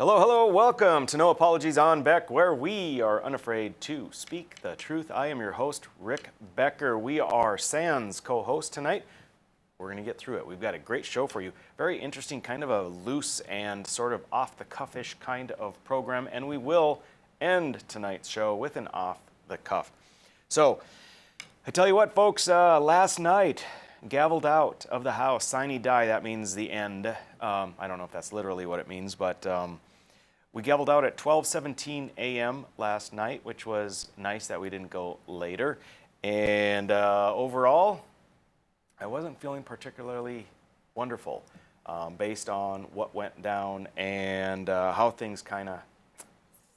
Hello, hello, welcome to No Apologies on Beck, where we are unafraid to speak the truth. I am your host, Rick Becker. We are Sans co-host tonight. We're going to get through it. We've got a great show for you. Very interesting, kind of a loose and sort of off-the-cuff-ish kind of program, and we will end tonight's show with an off-the-cuff. So, I tell you what, folks, last night, gavelled out of the house, sine die, that means the end. I don't know if that's literally what it means, but we gavelled out at 12:17 a.m. last night, which was nice that we didn't go later. And overall, I wasn't feeling particularly wonderful based on what went down and how things kind of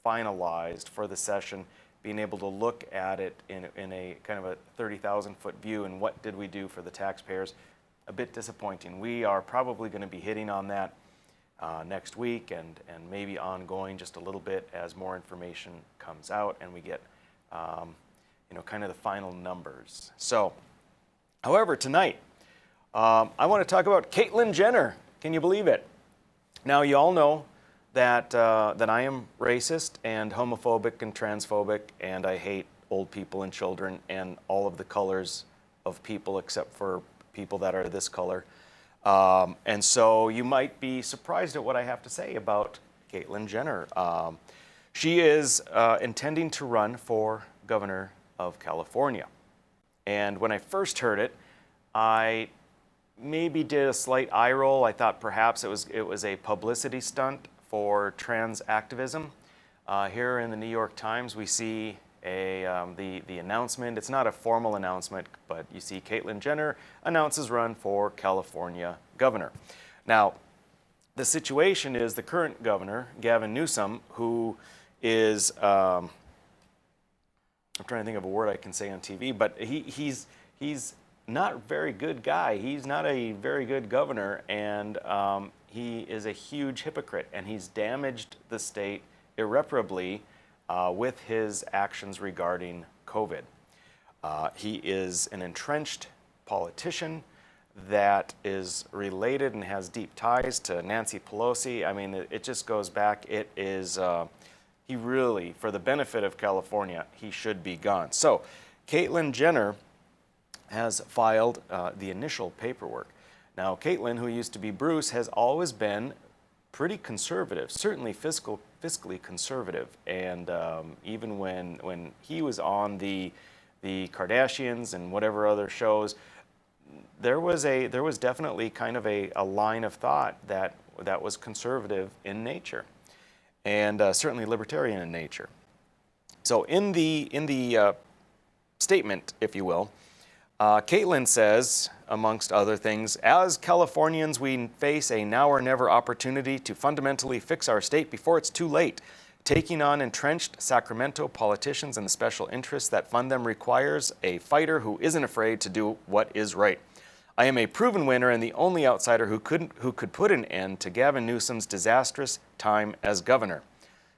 finalized for the session, being able to look at it in a kind of a 30,000-foot view and what did we do for the taxpayers. A bit disappointing. We are probably going to be hitting on that next week and maybe ongoing just a little bit as more information comes out and we get kind of the final numbers. So, however, tonight I want to talk about Caitlyn Jenner. Can you believe it? Now, you all know that I am racist and homophobic and transphobic, and I hate old people and children and all of the colors of people except for people that are this color. And so you might be surprised at what I have to say about Caitlyn Jenner. She is intending to run for governor of California. And when I first heard it, I maybe did a slight eye roll. I thought perhaps it was a publicity stunt for trans activism. Here in the New York Times, we see the announcement. It's not a formal announcement, but you see Caitlyn Jenner announces run for California governor. Now, the situation is the current governor, Gavin Newsom, who is, I'm trying to think of a word I can say on TV, but he's not a very good guy. He's not a very good governor, and he is a huge hypocrite, and he's damaged the state irreparably with his actions regarding COVID. He is an entrenched politician that is related and has deep ties to Nancy Pelosi. I mean, it just goes back. It is, he really, for the benefit of California, he should be gone. So, Caitlyn Jenner has filed the initial paperwork. Now, Caitlyn, who used to be Bruce, has always been pretty conservative, certainly fiscally conservative. And even when he was on the Kardashians and whatever other shows, there was definitely kind of a line of thought that was conservative in nature, and certainly libertarian in nature. So in the statement, if you will, Caitlyn says, amongst other things, as Californians, we face a now or never opportunity to fundamentally fix our state before it's too late. Taking on entrenched Sacramento politicians and the special interests that fund them requires a fighter who isn't afraid to do what is right. I am a proven winner and the only outsider who could put an end to Gavin Newsom's disastrous time as governor.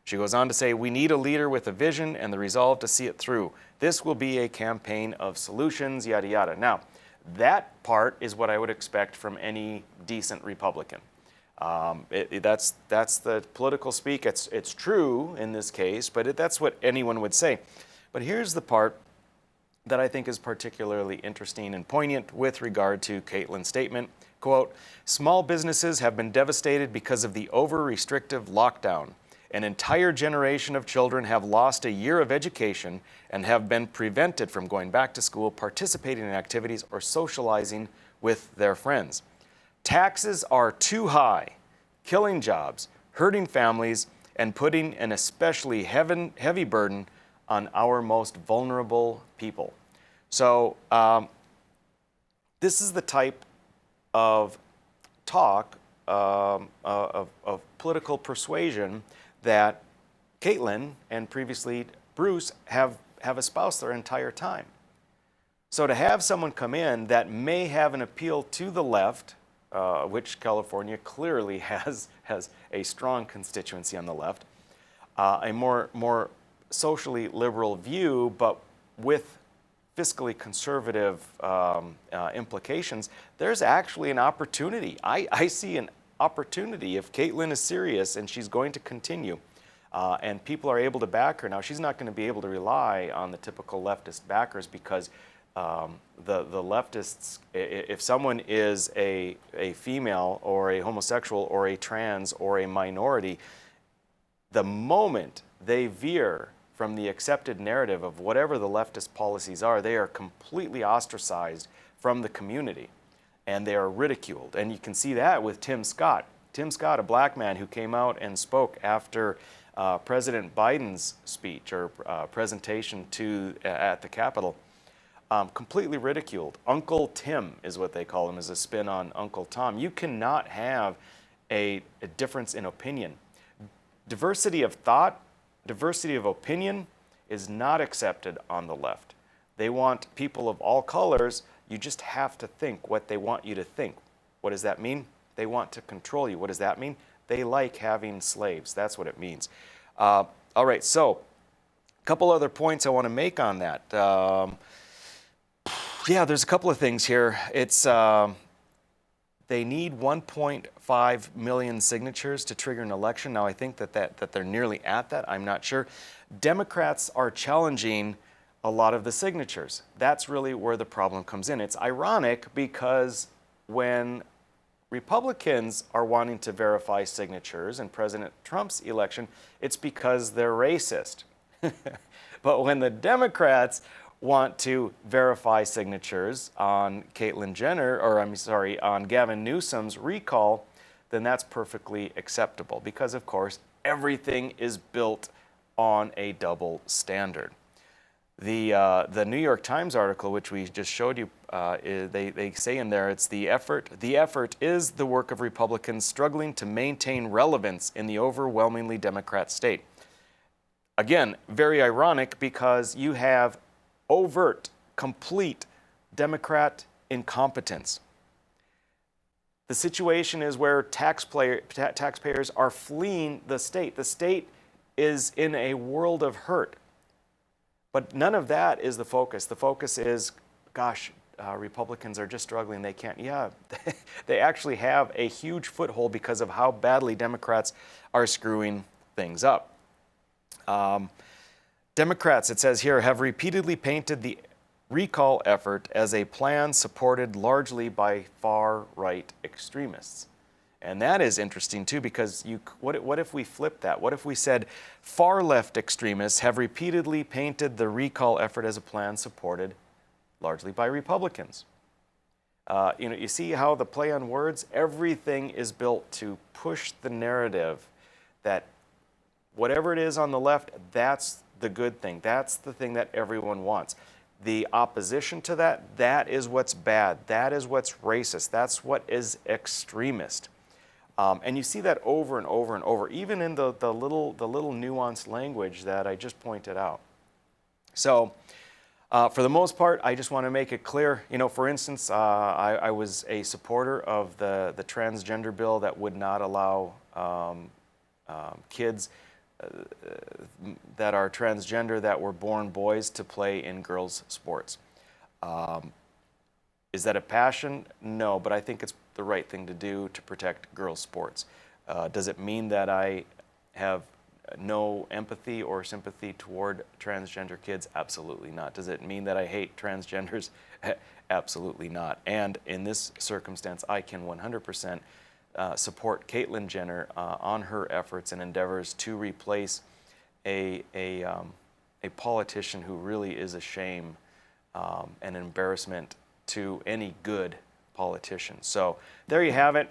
She goes on to say, we need a leader with a vision and the resolve to see it through. This will be a campaign of solutions, yada, yada. Now, that part is what I would expect from any decent Republican. That's the political speak. It's true in this case, but that's what anyone would say. But here's the part that I think is particularly interesting and poignant with regard to Caitlyn's statement. Quote, small businesses have been devastated because of the over-restrictive lockdown. An entire generation of children have lost a year of education and have been prevented from going back to school, participating in activities, or socializing with their friends. Taxes are too high, killing jobs, hurting families, and putting an especially heavy burden on our most vulnerable people. So this is the type of talk of political persuasion that Caitlyn and previously Bruce have espoused their entire time. So to have someone come in that may have an appeal to the left, which California clearly has a strong constituency on the left, a more socially liberal view, but with fiscally conservative implications, there's actually an opportunity. I see opportunity. If Caitlyn is serious and she's going to continue, and people are able to back her, now she's not going to be able to rely on the typical leftist backers, because the leftists, if someone is a female or a homosexual or a trans or a minority, the moment they veer from the accepted narrative of whatever the leftist policies are, they are completely ostracized from the community, and they are ridiculed. And you can see that with Tim Scott. Tim Scott, a black man who came out and spoke after President Biden's speech or presentation at the Capitol, completely ridiculed. Uncle Tim is what they call him, as a spin on Uncle Tom. You cannot have a difference in opinion. Diversity of thought, diversity of opinion is not accepted on the left. They want people of all colors. You just have to think what they want you to think. What does that mean? They want to control you. What does that mean? They like having slaves. That's what it means. All right, so a couple other points I want to make on that. Yeah, there's a couple of things here. It's they need 1.5 million signatures to trigger an election. Now, I think that they're nearly at that. I'm not sure. Democrats are challenging a lot of the signatures. That's really where the problem comes in. It's ironic because when Republicans are wanting to verify signatures in President Trump's election, it's because they're racist. But when the Democrats want to verify signatures on Caitlyn Jenner, or I'm sorry, on Gavin Newsom's recall, then that's perfectly acceptable, because of course everything is built on a double standard. The New York Times article, which we just showed you, they say in there, it's the effort is the work of Republicans struggling to maintain relevance in the overwhelmingly Democrat state. Again, very ironic, because you have overt, complete Democrat incompetence. The situation is where taxpayers are fleeing the state. The state is in a world of hurt. But none of that is the focus. The focus is, gosh, Republicans are just struggling. They can't. Yeah, they actually have a huge foothold because of how badly Democrats are screwing things up. Democrats, it says here, have repeatedly painted the recall effort as a plan supported largely by far-right extremists. And that is interesting too, because what if we flipped that? What if we said far-left extremists have repeatedly painted the recall effort as a plan supported largely by Republicans? You see how the play on words? Everything is built to push the narrative that whatever it is on the left, that's the good thing. That's the thing that everyone wants. The opposition to that, that is what's bad. That is what's racist. That's what is extremist. And you see that over and over and over, even in the little nuanced language that I just pointed out. So for the most part, I just want to make it clear, for instance, I was a supporter of the transgender bill that would not allow kids that are transgender that were born boys to play in girls' sports. Is that a passion? No, but I think it's the right thing to do to protect girls' sports. Does it mean that I have no empathy or sympathy toward transgender kids? Absolutely not. Does it mean that I hate transgenders? Absolutely not. And in this circumstance, I can 100% support Caitlyn Jenner on her efforts and endeavors to replace a politician who really is a shame and an embarrassment to any good politician. So there you have it.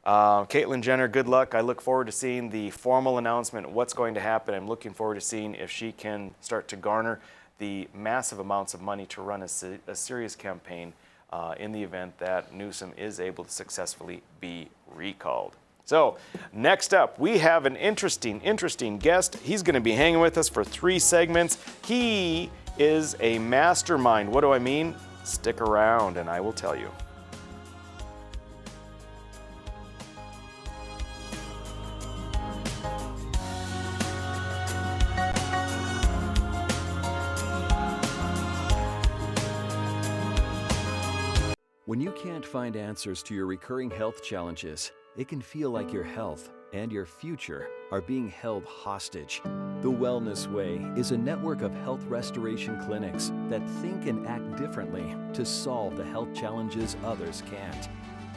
Caitlyn Jenner, good luck. I look forward to seeing the formal announcement, what's going to happen. I'm looking forward to seeing if she can start to garner the massive amounts of money to run a serious campaign in the event that Newsom is able to successfully be recalled. So next up, we have an interesting guest. He's going to be hanging with us for 3 segments. He is a mastermind. What do I mean? Stick around and I will tell you. When you can't find answers to your recurring health challenges, it can feel like your health and your future are being held hostage. The Wellness Way is a network of health restoration clinics that think and act differently to solve the health challenges others can't.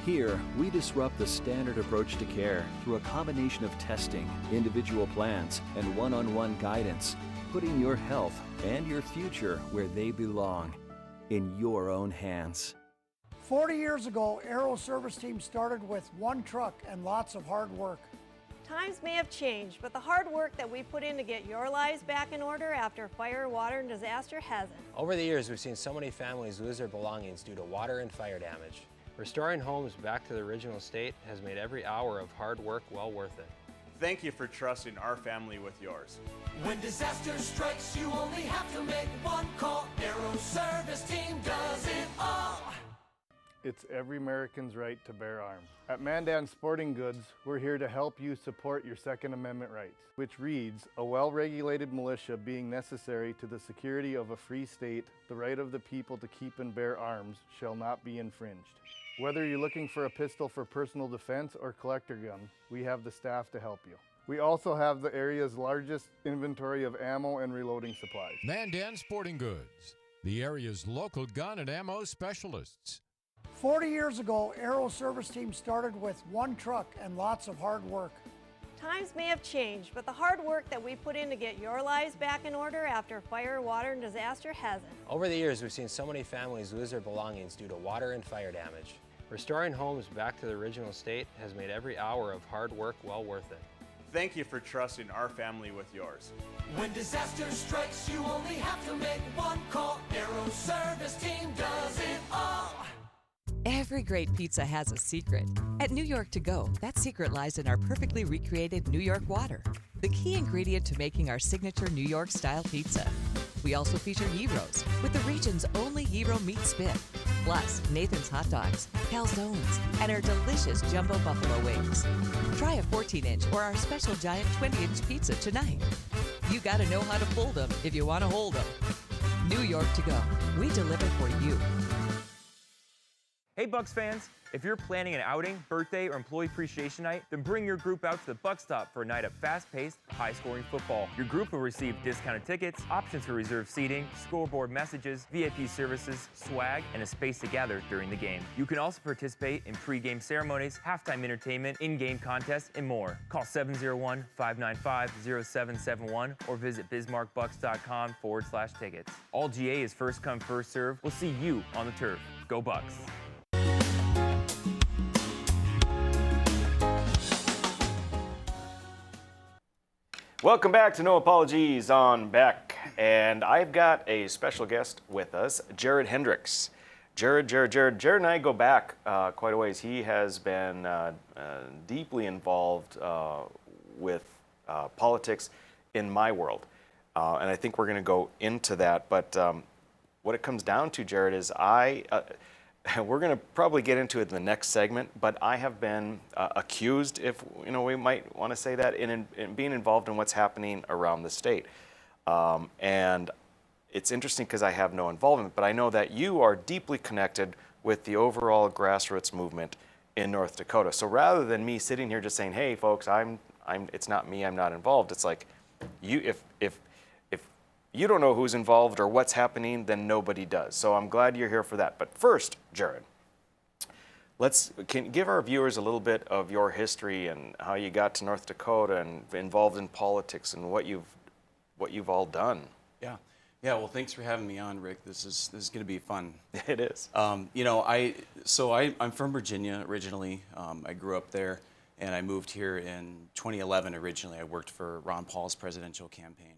Here, we disrupt the standard approach to care through a combination of testing, individual plans, and one-on-one guidance, putting your health and your future where they belong, in your own hands. 40 years ago, Aero Service Team started with one truck and lots of hard work. Times may have changed, but the hard work that we put in to get your lives back in order after fire, water, and disaster hasn't. Over the years, we've seen so many families lose their belongings due to water and fire damage. Restoring homes back to the original state has made every hour of hard work well worth it. Thank you for trusting our family with yours. When disaster strikes, you only have to make one call. Aero Service Team does it all. It's every American's right to bear arms. At Mandan Sporting Goods, we're here to help you support your Second Amendment rights, which reads, a well-regulated militia being necessary to the security of a free state, the right of the people to keep and bear arms shall not be infringed. Whether you're looking for a pistol for personal defense or collector gun, we have the staff to help you. We also have the area's largest inventory of ammo and reloading supplies. Mandan Sporting Goods, the area's local gun and ammo specialists. 40 years ago, Aero Service Team started with one truck and lots of hard work. Times may have changed, but the hard work that we put in to get your lives back in order after fire, water, and disaster hasn't. Over the years, we've seen so many families lose their belongings due to water and fire damage. Restoring homes back to the original state has made every hour of hard work well worth it. Thank you for trusting our family with yours. When disaster strikes, you only have to make one call. Aero Service Team does it all. Every great pizza has a secret. At New York To Go, that secret lies in our perfectly recreated New York water, the key ingredient to making our signature New York-style pizza. We also feature gyros, with the region's only gyro meat spit, plus Nathan's hot dogs, calzones, and our delicious jumbo buffalo wings. Try a 14-inch or our special giant 20-inch pizza tonight. You gotta know how to fold them if you want to hold them. New York To Go, we deliver for you. Hey Bucks fans, if you're planning an outing, birthday, or employee appreciation night, then bring your group out to the Buck Stop for a night of fast-paced, high-scoring football. Your group will receive discounted tickets, options for reserved seating, scoreboard messages, VIP services, swag, and a space to gather during the game. You can also participate in pre-game ceremonies, halftime entertainment, in-game contests, and more. Call 701-595-0771 or visit bismarckbucks.com/tickets. All GA is first come, first serve. We'll see you on the turf. Go Bucks! Welcome back to No Apologies on Beck, and I've got a special guest with us, Jared Hendrix. Jared and I go back quite a ways. He has been deeply involved with politics in my world, and I think we're going to go into that. But what it comes down to, Jared, is we're going to probably get into it in the next segment, but I have been accused, if we might want to say that, in being involved in what's happening around the state. And it's interesting because I have no involvement, but I know that you are deeply connected with the overall grassroots movement in North Dakota. So rather than me sitting here just saying, "Hey, folks, it's not me, I'm not involved," it's like, if you don't know who's involved or what's happening, then nobody does. So I'm glad you're here for that. But first, Jared, can you give our viewers a little bit of your history and how you got to North Dakota and involved in politics and what you've all done. Yeah. Well, thanks for having me on, Rick. This is going to be fun. It is. I'm from Virginia originally. I grew up there, and I moved here in 2011 originally. I worked for Ron Paul's presidential campaign.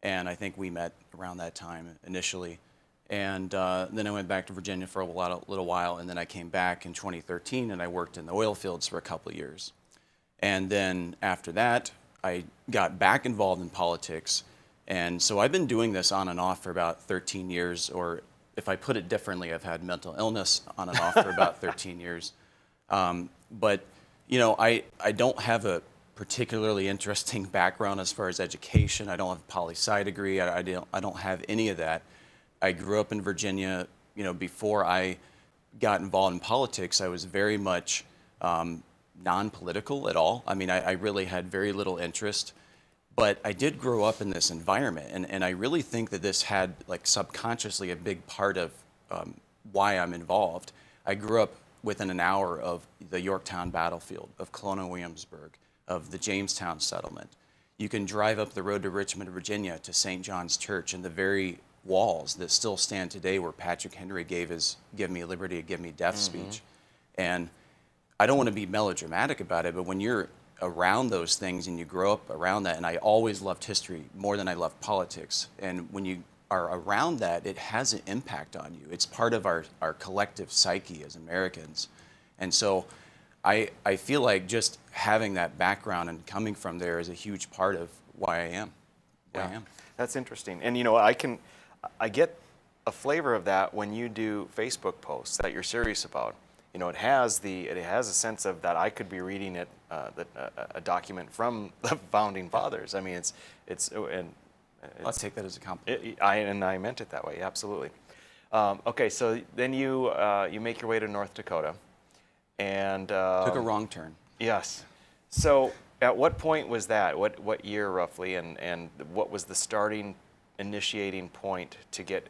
And I think we met around that time initially. And then I went back to Virginia for a little while, and then I came back in 2013, and I worked in the oil fields for a couple of years. And then after that, I got back involved in politics. And so I've been doing this on and off for about 13 years, or if I put it differently, I've had mental illness on and off for about 13 years. But I don't have a particularly interesting background as far as education. I don't have a poli-sci degree. I don't have any of that. I grew up in non-political at all. I mean, I really had very little interest, but I did grow up in this environment, and I really think that this had, like, subconsciously a big part of why I'm involved. I grew up within an hour of the Yorktown battlefield, of Colonial Williamsburg, of the Jamestown settlement. You can drive up the road to Richmond, Virginia, to St. John's Church, and the very walls that still stand today where Patrick Henry gave his "Give me liberty, give me death" speech. And I don't want to be melodramatic about it, but when you're around those things and you grow up around that, and I always loved history more than I loved politics, and when you are around that, it has an impact on you. It's part of our collective psyche as Americans. And so I feel like just having that background and coming from there is a huge part of why I am. That's interesting. And you know, I get a flavor of that when you do Facebook posts that you're serious about. You know, it has a sense of that I could be reading it, a document from the founding fathers. I mean, I'll take that as a compliment. I meant it that way, absolutely. Okay, so then you make your way to North Dakota, and took a wrong turn. Yes. So at what point was that? What year roughly, and what was the initiating point to get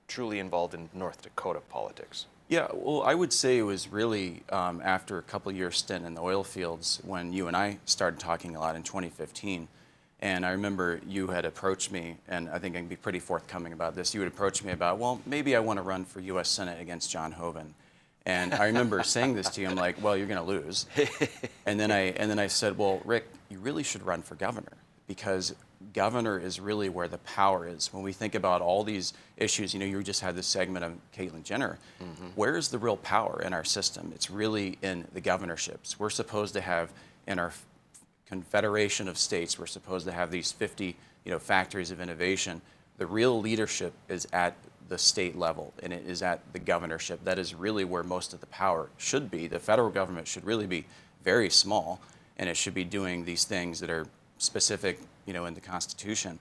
truly involved in North Dakota politics? Yeah, well, I would say it was really after a couple year stint in the oil fields when you and I started talking a lot in 2015. And I remember you had approached me, and I think I can be pretty forthcoming about this. You had approached me about, well, maybe I want to run for U.S. Senate against John Hoeven. And I remember saying this to you. I'm like, well, you're going to lose. And then I said, well, Rick, you really should run for governor, because governor is really where the power is. When we think about all these issues, you know, you just had this segment of Caitlyn Jenner. Where is the real power in our system? It's really in the governorships. We're supposed to have, in our confederation of states, we're supposed to have these 50, factories of innovation. The real leadership is at the state level, and it is at the governorship. That is really where most of the power should be. The federal government should really be very small, and it should be doing these things that are specific, in the Constitution.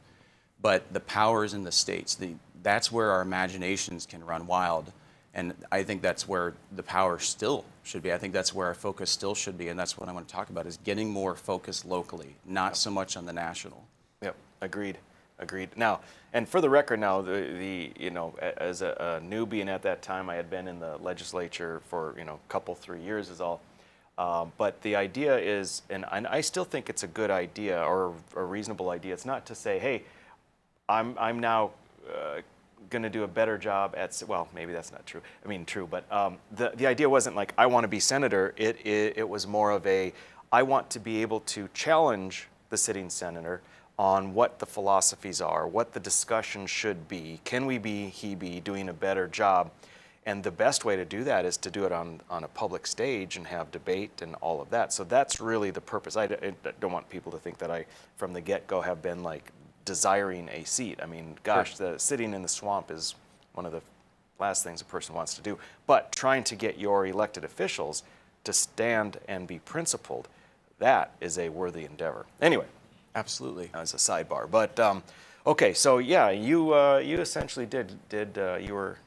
But the power is in the states. That's where our imaginations can run wild. And I think that's where the power still should be. I think that's where our focus still should be, and that's what I want to talk about, is getting more focus locally, not so much on the national. Yep, agreed. Now, and for the record now, as a newbie, and at that time I had been in the legislature for, a 3 years is all. But the idea is, and I still think it's a good idea or a reasonable idea. It's not to say, hey, I'm now going to do a better job at, well, maybe that's not true. I mean, true, but the idea wasn't like I want to be senator. It was more of I want to be able to challenge the sitting senator on what the philosophies are, what the discussion should be. Can we be doing a better job? And the best way to do that is to do it on a public stage and have debate and all of that. So that's really the purpose. I don't want people to think that I, from the get-go, have been like desiring a seat. I mean, gosh, sitting in the swamp is one of the last things a person wants to do. But trying to get your elected officials to stand and be principled, that is a worthy endeavor. Anyway. Absolutely. As a sidebar. But, okay, so yeah, you essentially you were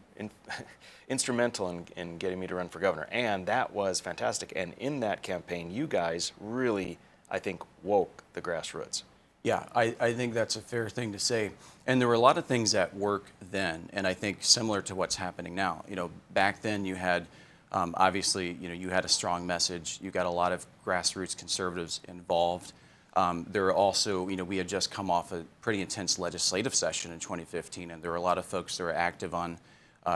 instrumental in getting me to run for governor, and that was fantastic. And in that campaign, you guys really, I think, woke the grassroots. Yeah, I think that's a fair thing to say. And there were a lot of things at work then, and I think similar to what's happening now. Back then you had, obviously, you had a strong message. You got a lot of grassroots conservatives involved. There were also, we had just come off a pretty intense legislative session in 2015, and there were a lot of folks that were active on,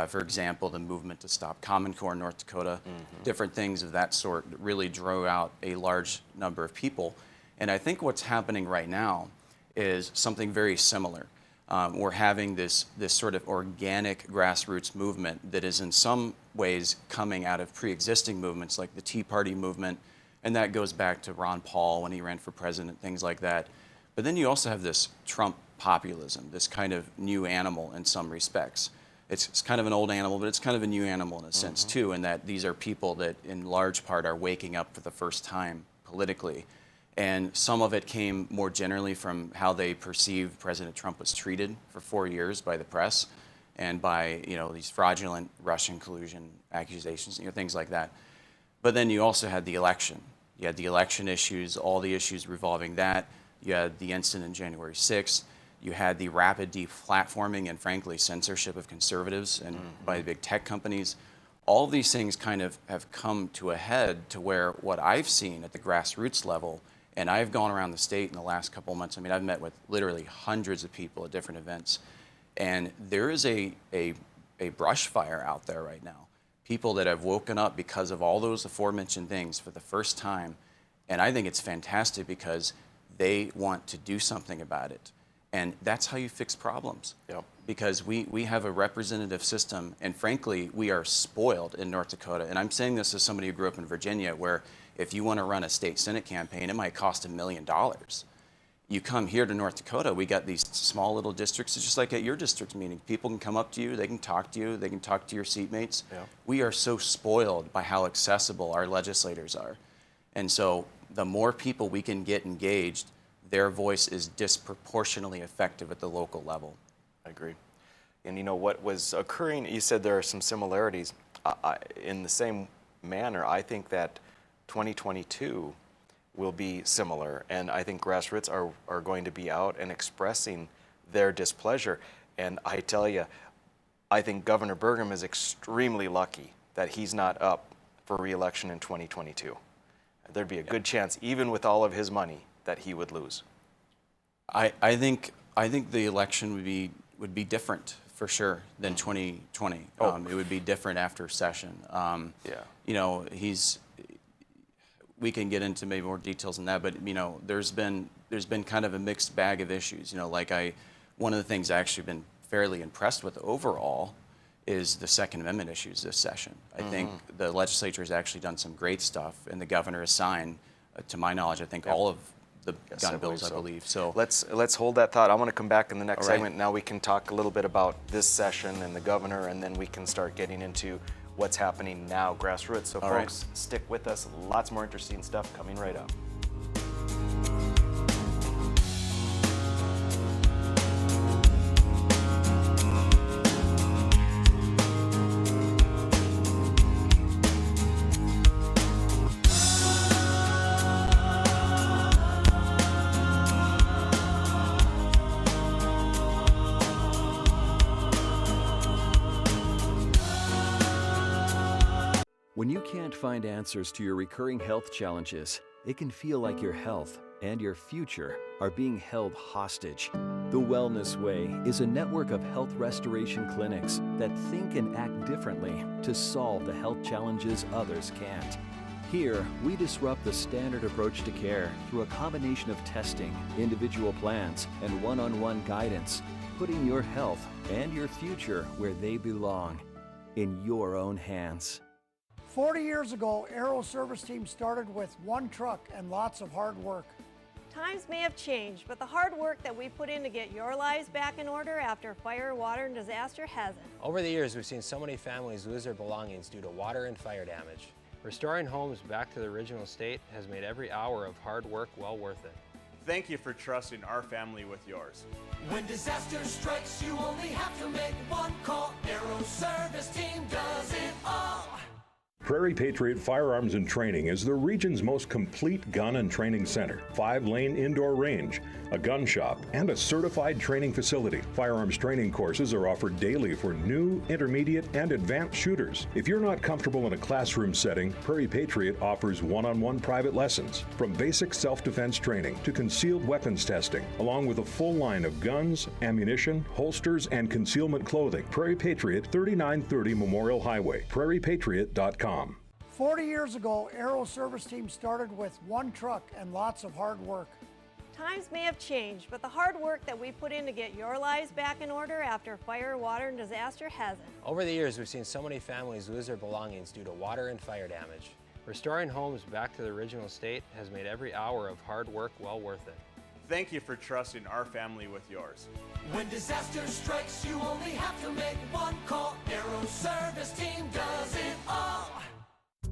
for example, the movement to stop Common Core in North Dakota. Different things of that sort really drew out a large number of people. And I think what's happening right now is something very similar. We're having this sort of organic grassroots movement that is in some ways coming out of pre-existing movements like the Tea Party movement, and that goes back to Ron Paul when he ran for president, things like that. But then you also have this Trump populism, this kind of new animal in some respects. It's kind of an old animal, but it's kind of a new animal in a sense too, in that these are people that in large part are waking up for the first time politically. And some of it came more generally from how they perceived President Trump was treated for 4 years by the press and by, these fraudulent Russian collusion accusations, things like that. But then you also had the election. You had the election issues, all the issues revolving that. You had the incident on January 6th. You had the rapid deplatforming and, frankly, censorship of conservatives and by the big tech companies. All of these things kind of have come to a head to where what I've seen at the grassroots level, and I've gone around the state in the last couple of months. I mean, I've met with literally hundreds of people at different events, and there is a brush fire out there right now. People that have woken up because of all those aforementioned things for the first time, and I think it's fantastic because they want to do something about it. And that's how you fix problems. Yep. Because we have a representative system, and frankly, we are spoiled in North Dakota. And I'm saying this as somebody who grew up in Virginia, where if you want to run a state Senate campaign, it might cost $1 million. You come here to North Dakota, we got these small little districts, it's just like at your district meeting. People can come up to you, they can talk to you, they can talk to your seatmates. Yeah. We are so spoiled by how accessible our legislators are. And so the more people we can get engaged, their voice is disproportionately effective at the local level. I agree. And you know what was occurring, you said there are some similarities. In the same manner, I think that 2022 will be similar. And I think grassroots are going to be out and expressing their displeasure. And I tell you, I think Governor Burgum is extremely lucky that he's not up for re-election in 2022. There'd be a good chance, even with all of his money, that he would lose. I think the election would be different for sure than 2020. It would be different after session. Yeah. You know, we can get into maybe more details than that, but you know, there's been kind of a mixed bag of issues. You know, like one of the things I actually been fairly impressed with overall is the Second Amendment issues this session. I think the legislature has actually done some great stuff, and the governor has signed, to my knowledge, I think all of the gun bills, I believe. So let's hold that thought. I want to come back in the next segment. Now we can talk a little bit about this session and the governor, and then we can start getting into what's happening now, grassroots. So folks, stick with us. Lots more interesting stuff coming right up. When you can't find answers to your recurring health challenges, it can feel like your health and your future are being held hostage. The Wellness Way is a network of health restoration clinics that think and act differently to solve the health challenges others can't. Here, we disrupt the standard approach to care through a combination of testing, individual plans, and one-on-one guidance, putting your health and your future where they belong, in your own hands. 40 years ago, Aero Service Team started with one truck and lots of hard work. Times may have changed, but the hard work that we put in to get your lives back in order after fire, water, and disaster hasn't. Over the years, we've seen so many families lose their belongings due to water and fire damage. Restoring homes back to the original state has made every hour of hard work well worth it. Thank you for trusting our family with yours. When disaster strikes, you only have to make one call. Aero Service Team does it all. Prairie Patriot Firearms and Training is the region's most complete gun and training center. 5-lane indoor range, a gun shop, and a certified training facility. Firearms training courses are offered daily for new, intermediate, and advanced shooters. If you're not comfortable in a classroom setting, Prairie Patriot offers one-on-one private lessons, from basic self-defense training to concealed weapons testing, along with a full line of guns, ammunition, holsters, and concealment clothing. Prairie Patriot, 3930 Memorial Highway, prairiepatriot.com. 40 years ago, Aero Service Team started with one truck and lots of hard work. Times may have changed, but the hard work that we put in to get your lives back in order after fire, water, and disaster hasn't. Over the years, we've seen so many families lose their belongings due to water and fire damage. Restoring homes back to the original state has made every hour of hard work well worth it. Thank you for trusting our family with yours. When disaster strikes, you only have to make one call. Aero Service Team does it all.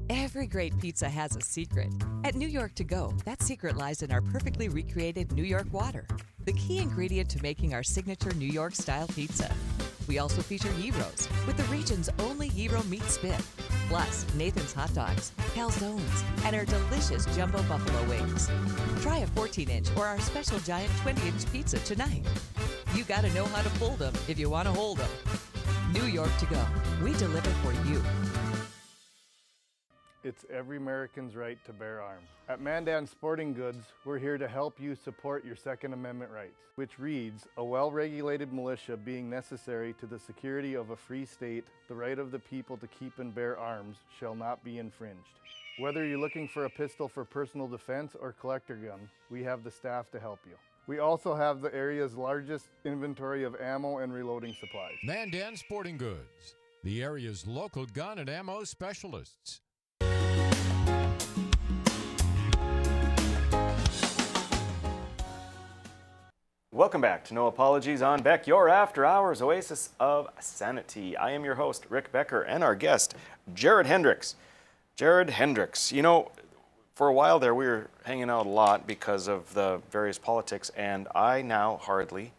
Every great pizza has a secret. At New York To Go, that secret lies in our perfectly recreated New York water, the key ingredient to making our signature New York-style pizza. We also feature gyros, with the region's only gyro meat spit. Plus, Nathan's Hot Dogs, calzones, and our delicious jumbo buffalo wings. Try a 14-inch or our special giant 20-inch pizza tonight. You gotta know how to fold them if you want to hold them. New York to go. We deliver for you. It's every American's right to bear arms. At Mandan Sporting Goods, we're here to help you support your Second Amendment rights, which reads, a well-regulated militia being necessary to the security of a free state, the right of the people to keep and bear arms shall not be infringed. Whether you're looking for a pistol for personal defense or collector gun, we have the staff to help you. We also have the area's largest inventory of ammo and reloading supplies. Mandan Sporting Goods, the area's local gun and ammo specialists. Welcome back to No Apologies on Beck, your after-hours oasis of sanity. I am your host, Rick Becker, and our guest, Jared Hendrix. Jared Hendrix, you know, for a while there we were hanging out a lot because of the various politics, and I now hardly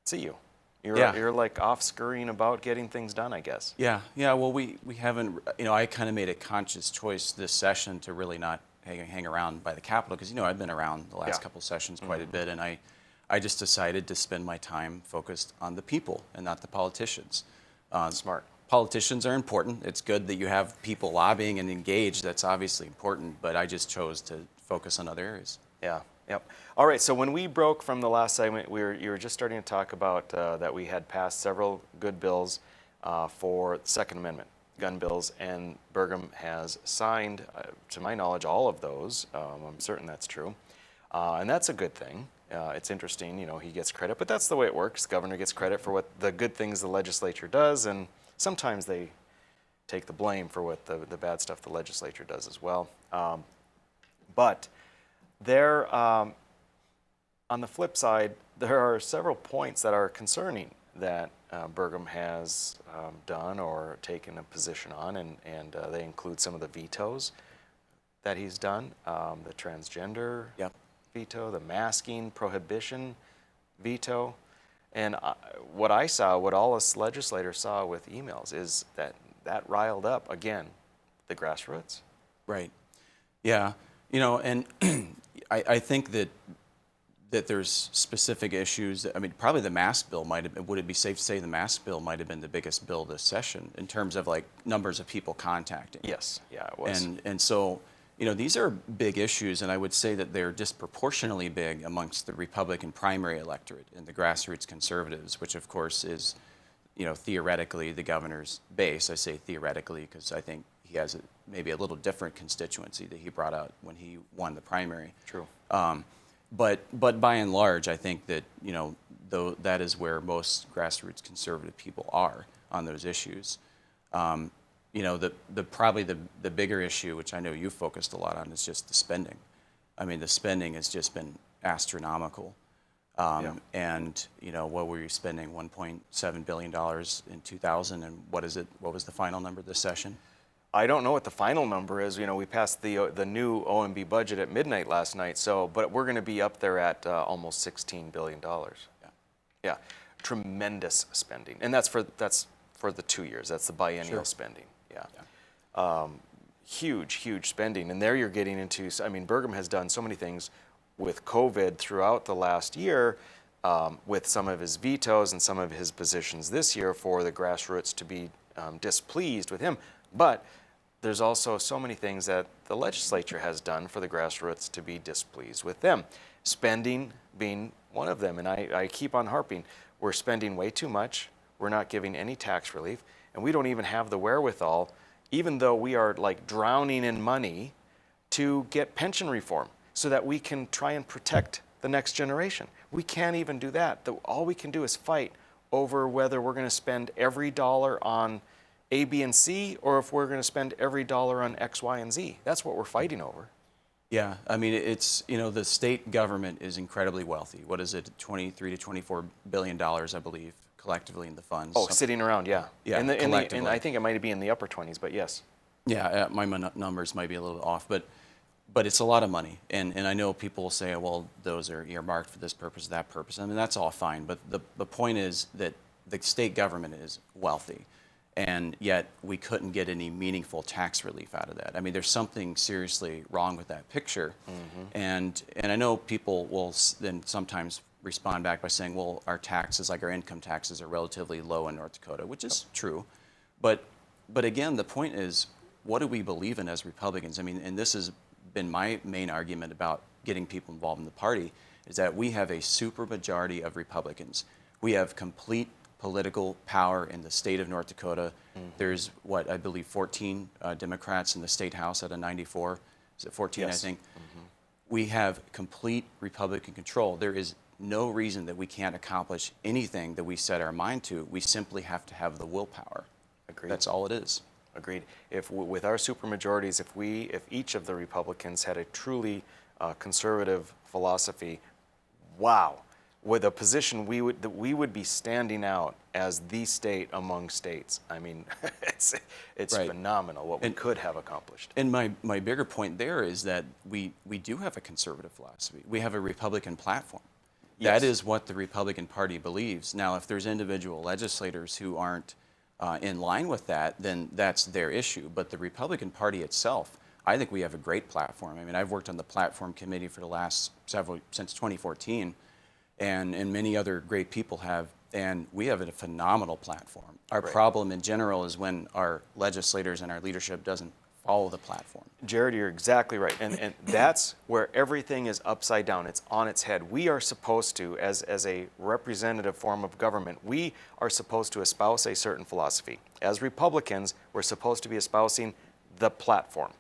see you. You're like off scurrying about getting things done, I guess. Yeah. Well, we haven't, you know, I kind of made a conscious choice this session to really not hang around by the Capitol because, you know, I've been around the last couple sessions quite a bit, and I just decided to spend my time focused on the people and not the politicians. Smart. Politicians are important. It's good that you have people lobbying and engaged. That's obviously important, but I just chose to focus on other areas. Yeah. Yep. All right. So when we broke from the last segment, you were just starting to talk about that we had passed several good bills for the Second Amendment gun bills, and Burgum has signed, to my knowledge, all of those. I'm certain that's true, and that's a good thing. It's interesting, you know, he gets credit, but that's the way it works. The governor gets credit for what the good things the legislature does, and sometimes they take the blame for what the bad stuff the legislature does as well. But there, on the flip side, there are several points that are concerning that Burgum has done or taken a position on, and they include some of the vetoes that he's done, the transgender veto, the masking prohibition veto. And what I saw, what all us legislators saw with emails, is that riled up, again, the grassroots. Right. Yeah. You know, and I think that there's specific issues. I mean, probably the mask bill might have been, would it be safe to say the mask bill might have been the biggest bill this session in terms of like numbers of people contacting? Yes. Yeah, it was. And so, you know, these are big issues, and I would say that they're disproportionately big amongst the Republican primary electorate and the grassroots conservatives, which of course is, you know, theoretically the governor's base. I say theoretically because I think he has maybe a little different constituency that he brought out when he won the primary. True. But by and large, I think that, you know, though that is where most grassroots conservative people are on those issues. You know, probably the bigger issue, which I know you focused a lot on, is just the spending. I mean, the spending has just been astronomical. And, you know, what were you spending? $1.7 billion in 2000, and what was the final number this session? I don't know what the final number is. You know, we passed the new OMB budget at midnight last night, but we're going to be up there at almost $16 billion. Yeah, tremendous spending, and that's for the 2 years. That's the biennial spending. Yeah. Huge spending, and there you're getting into. I mean, Burgum has done so many things with COVID throughout the last year, with some of his vetoes and some of his positions this year for the grassroots to be displeased with him, but there's also so many things that the legislature has done for the grassroots to be displeased with them. Spending being one of them, and I keep on harping, we're spending way too much, we're not giving any tax relief, and we don't even have the wherewithal, even though we are like drowning in money, to get pension reform so that we can try and protect the next generation. We can't even do that. All we can do is fight over whether we're going to spend every dollar on A, B, and C, or if we're going to spend every dollar on X, Y, and Z. That's what we're fighting over. Yeah, I mean, it's, you know, the state government is incredibly wealthy. What is it, 23 to 24 billion dollars, I believe, collectively in the funds. Oh, sitting around, yeah. Yeah, and collectively. I think it might be in the upper 20s, but yes. Yeah, my numbers might be a little bit off, but it's a lot of money. And I know people will say, well, those are earmarked for this purpose, that purpose. I mean, that's all fine. But the point is that the state government is wealthy. and yet we couldn't get any meaningful tax relief out of that. I mean, there's something seriously wrong with that picture. And I know people will then sometimes respond back by saying, well, our taxes, like our income taxes, are relatively low in North Dakota, which is true. But again, the point is, what do we believe in as Republicans? I mean, and this has been my main argument about getting people involved in the party, is that we have a supermajority of Republicans. We have complete political power in the state of North Dakota. There's, what, I believe 14 Democrats in the state house out of 94. Is it 14, Yes. I think? We have complete Republican control. There is no reason that we can't accomplish anything that we set our mind to. We simply have to have the willpower. Agreed. That's all it is. Agreed. If with our supermajorities, if each of the Republicans had a truly conservative philosophy, wow, with a position we would be standing out as the state among states. I mean, it's Right. phenomenal what we could have accomplished. And my bigger point there is that we do have a conservative philosophy. We have a Republican platform. Yes. That is what the Republican Party believes. Now, if there's individual legislators who aren't in line with that, then that's their issue. But the Republican Party itself, I think we have a great platform. I mean, I've worked on the platform committee for the last since 2014, and many other great people have, and we have a phenomenal platform. Our problem in general is when our legislators and our leadership doesn't follow the platform. Jared, you're exactly right. And that's where everything is upside down. It's on its head. We are supposed to, as a representative form of government, we are supposed to espouse a certain philosophy. As Republicans, we're supposed to be espousing the platform.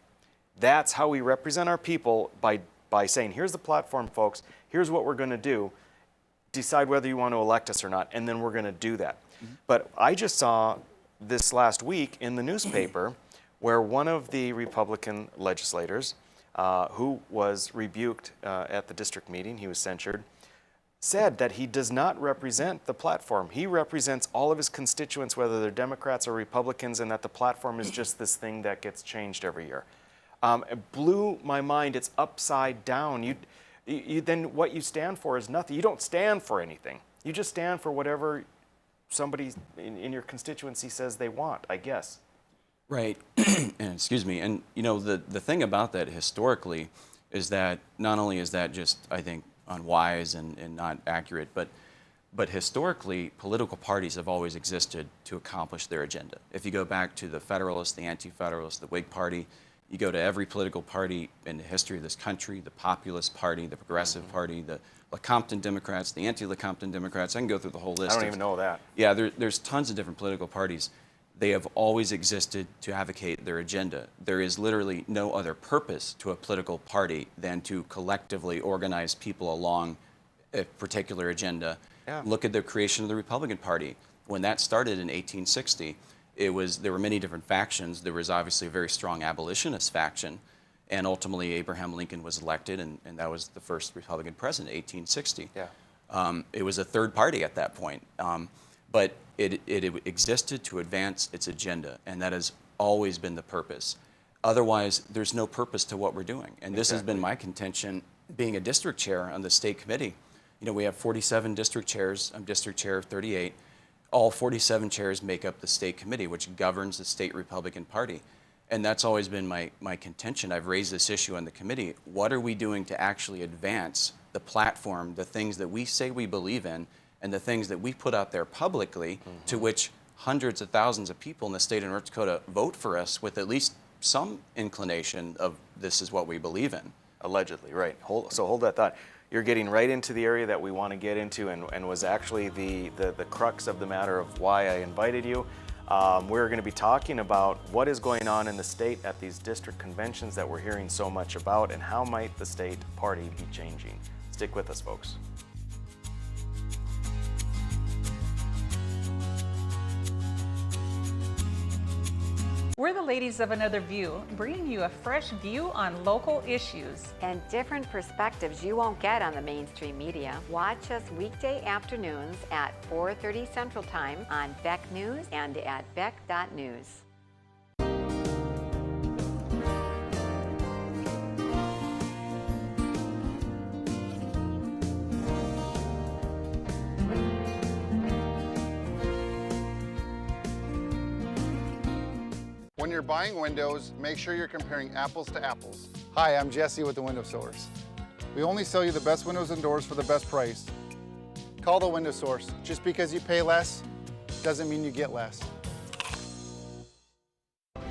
That's how we represent our people, by saying, here's the platform, folks. Here's what we're going to do. Decide whether you want to elect us or not, and then we're going to do that. But I just saw this last week in the newspaper where one of the Republican legislators who was rebuked at the district meeting, he was censured, said that he does not represent the platform. He represents all of his constituents, whether they're Democrats or Republicans, and that the platform is just this thing that gets changed every year. It blew my mind. It's upside down. Then what you stand for is nothing. You don't stand for anything. You just stand for whatever somebody in your constituency says they want, I guess. Right. And excuse me. And you know, the thing about that historically is that not only is that just, I think, unwise and not accurate, but historically, political parties have always existed to accomplish their agenda. If you go back to the Federalists, the Anti-Federalists, the Whig Party, you go to every political party in the history of this country, the Populist Party, the Progressive Party, the Lecompton Democrats, the anti-Lecompton Democrats. I can go through the whole list. I don't even know that. Yeah, there's tons of different political parties. They have always existed to advocate their agenda. There is literally no other purpose to a political party than to collectively organize people along a particular agenda. Yeah. Look at the creation of the Republican Party. When that started in 1860, there were many different factions. There was obviously a very strong abolitionist faction, and ultimately Abraham Lincoln was elected, and that was the first Republican president, 1860. Yeah. It was a third party at that point. But it existed to advance its agenda, and that has always been the purpose. Otherwise, there's no purpose to what we're doing. And this has been my contention, being a district chair on the state committee. You know, we have 47 district chairs. I'm district chair of 38. All 47 chairs make up the state committee, which governs the state Republican Party. And that's always been my contention. I've raised this issue on the committee. What are we doing to actually advance the platform, the things that we say we believe in, and the things that we put out there publicly, to which hundreds of thousands of people in the state of North Dakota vote for us with at least some inclination of this is what we believe in. Allegedly, right. So hold that thought. You're getting right into the area that we want to get into, and was actually the crux of the matter of why I invited you. We're going to be talking about what is going on in the state at these district conventions that we're hearing so much about, and how might the state party be changing. Stick with us, folks. We're the ladies of Another View, bringing you a fresh view on local issues. And different perspectives you won't get on the mainstream media. Watch us weekday afternoons at 4:30 Central Time on Beck News and at beck.news. When you're buying windows, make sure you're comparing apples to apples. Hi, I'm Jesse with the Window Source. We only sell you the best windows and doors for the best price. Call the Window Source. Just because you pay less doesn't mean you get less.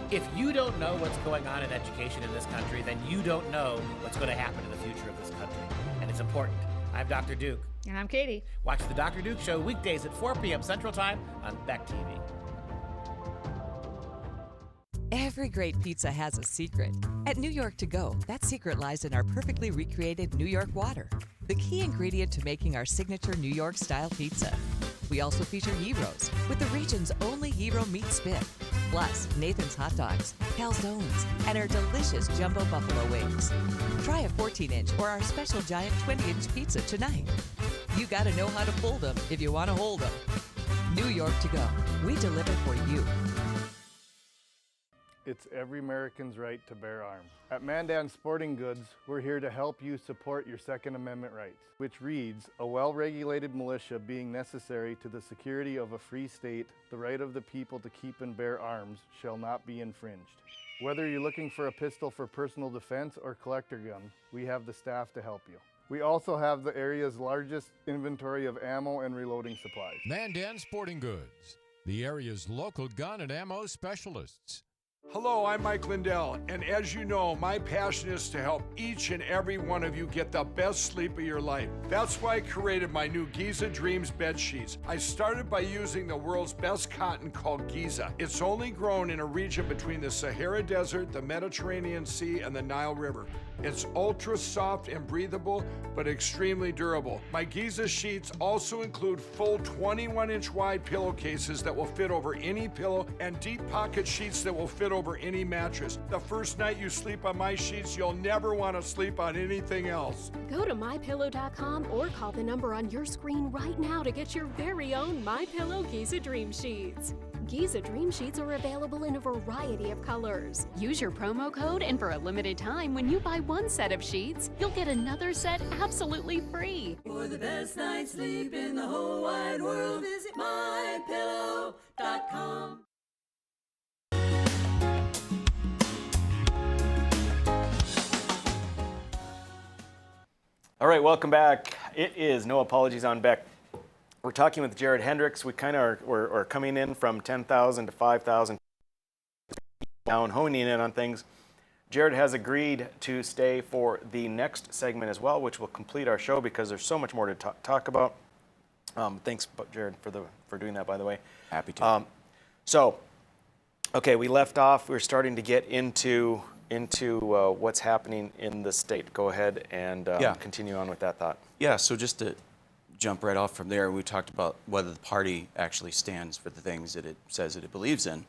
If you don't know what's going on in education in this country, then you don't know what's going to happen in the future of this country. And it's important. I'm Dr. Duke. And I'm Katie. Watch the Dr. Duke Show weekdays at 4 p.m. Central Time on Beck TV. Every great pizza has a secret. At New York To Go, that secret lies in our perfectly recreated New York water, the key ingredient to making our signature New York-style pizza. We also feature gyros, with the region's only gyro meat spit, plus Nathan's Hot Dogs, calzones, and our delicious jumbo buffalo wings. Try a 14-inch or our special giant 20-inch pizza tonight. You gotta know how to pull them if you want to hold them. New York To Go, we deliver for you. It's every American's right to bear arms. At Mandan Sporting Goods, we're here to help you support your Second Amendment rights, which reads, a well-regulated militia being necessary to the security of a free state, the right of the people to keep and bear arms shall not be infringed. Whether you're looking for a pistol for personal defense or collector gun, we have the staff to help you. We also have the area's largest inventory of ammo and reloading supplies. Mandan Sporting Goods, the area's local gun and ammo specialists. Hello, I'm Mike Lindell, and as you know, my passion is to help each and every one of you get the best sleep of your life. That's why I created my new Giza Dreams bed sheets. I started by using the world's best cotton called Giza. It's only grown in a region between the Sahara Desert, the Mediterranean Sea, and the Nile River. It's ultra soft and breathable, but extremely durable. My Giza sheets also include full 21-inch wide pillowcases that will fit over any pillow and deep pocket sheets that will fit over any mattress. The first night you sleep on my sheets, you'll never want to sleep on anything else. Go to MyPillow.com or call the number on your screen right now to get your very own MyPillow Giza Dream Sheets. Giza Dream Sheets are available in a variety of colors. Use your promo code, and for a limited time, when you buy one set of sheets, you'll get another set absolutely free. For the best night's sleep in the whole wide world, visit MyPillow.com. All right, welcome back. It is No Apologies on Beck. We're talking with Jared Hendrix. We kind of are coming in from 10,000 to 5,000 down, honing in on things. Jared has agreed to stay for the next segment as well, which will complete our show because there's so much more to talk about. Thanks, Jared, for doing that, by the way. Happy to. Okay, we left off. We're starting to get into what's happening in the state. Go ahead and continue on with that thought. Yeah, so just to jump right off from there, we talked about whether the party actually stands for the things that it says that it believes in.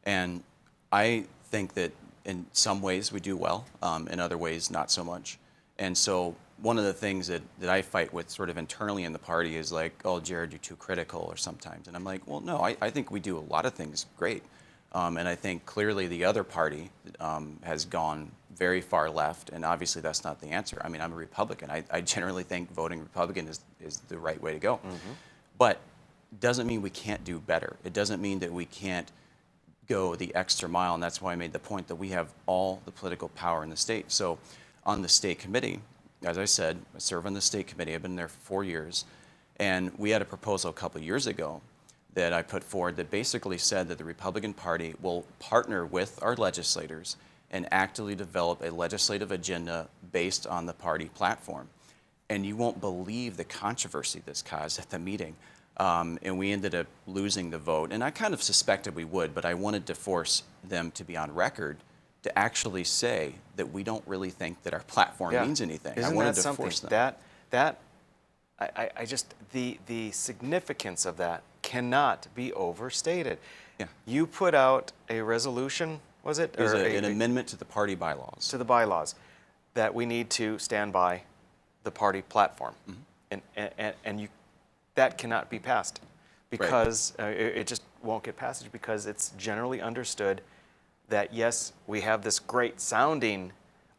And I think that in some ways we do well, in other ways not so much. And so one of the things that I fight with sort of internally in the party is like, oh, Jared, you're too critical or sometimes. And I'm like, well, no, I think we do a lot of things great. And I think clearly the other party has gone very far left, and obviously that's not the answer. I mean, I'm a Republican. I generally think voting Republican is the right way to go. Mm-hmm. But doesn't mean we can't do better. It doesn't mean that we can't go the extra mile, and that's why I made the point that we have all the political power in the state. So on the state committee, as I said, I serve on the state committee. I've been there for 4 years, and we had a proposal a couple of years ago that I put forward that basically said that the Republican Party will partner with our legislators and actively develop a legislative agenda based on the party platform. And you won't believe the controversy this caused at the meeting. And we ended up losing the vote. And I kind of suspected we would, but I wanted to force them to be on record to actually say that we don't really think that our platform means anything. Isn't I wanted that to something? force them. I just, the significance of that cannot be overstated. Yeah. You put out a resolution, was it? It was an amendment to the party bylaws. To the bylaws, that we need to stand by the party platform. Mm-hmm. And that cannot be passed because it just won't get passage because it's generally understood that, yes, we have this great sounding,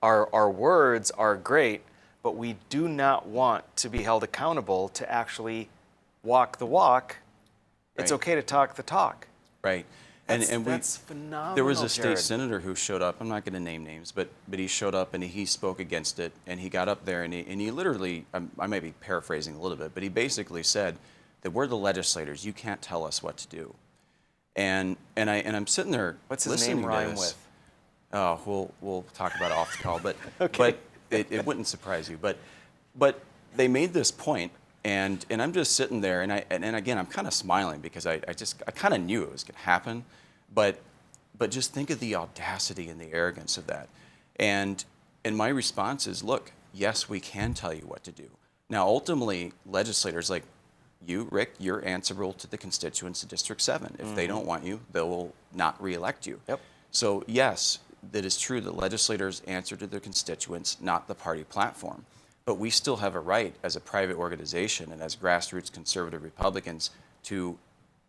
our words are great, but we do not want to be held accountable to actually walk the walk. It's okay to talk the talk. Right. That's phenomenal, there was a state Jared. senator who showed up. I'm not going to name names, but he showed up and he spoke against it, and he got up there and he literally, I may be paraphrasing a little bit, but he basically said that we're the legislators. You can't tell us what to do. And I'm sitting there. What's his listening name to rhyme this. with? Oh, we'll talk about it off the call, but Okay. but it wouldn't surprise you. But they made this point, and I'm just sitting there, and again I'm kind of smiling because I kind of knew it was going to happen, but just think of the audacity and the arrogance of that, and my response is, look, yes, we can tell you what to do. Now, ultimately, legislators like you, Rick, you're answerable to the constituents of District 7. If they don't want you, they will not reelect you. Yep. So yes, that is true that legislators answer to their constituents, not the party platform. But we still have a right as a private organization and as grassroots conservative Republicans to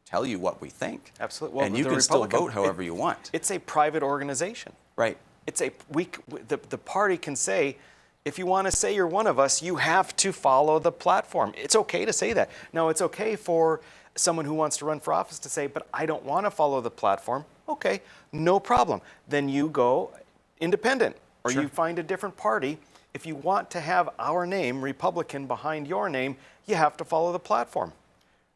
tell you what we think. Absolutely. Well, and you the can still Republican- vote however you want. It's a private organization. Right. The party can say, if you want to say you're one of us, you have to follow the platform. It's okay to say that. Now, it's okay for someone who wants to run for office to say, but I don't want to follow the platform. Okay, no problem. Then you go independent, or Sure. you find a different party. If you want to have our name, Republican, behind your name, you have to follow the platform.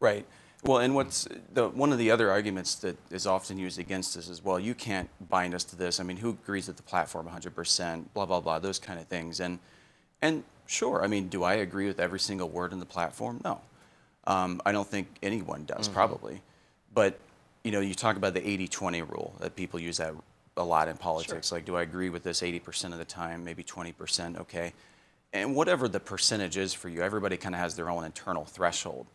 Right. Well, and one of the other arguments that is often used against this is, well, you can't bind us to this. I mean, who agrees with the platform 100%, blah, blah, blah, those kind of things. And sure, I mean, do I agree with every single word in the platform? No. I don't think anyone does, probably. But, you talk about the 80-20 rule, that people use that a lot in politics. Sure. Like, do I agree with this 80% of the time, maybe 20%, okay. And whatever the percentage is for you, everybody kind of has their own internal threshold.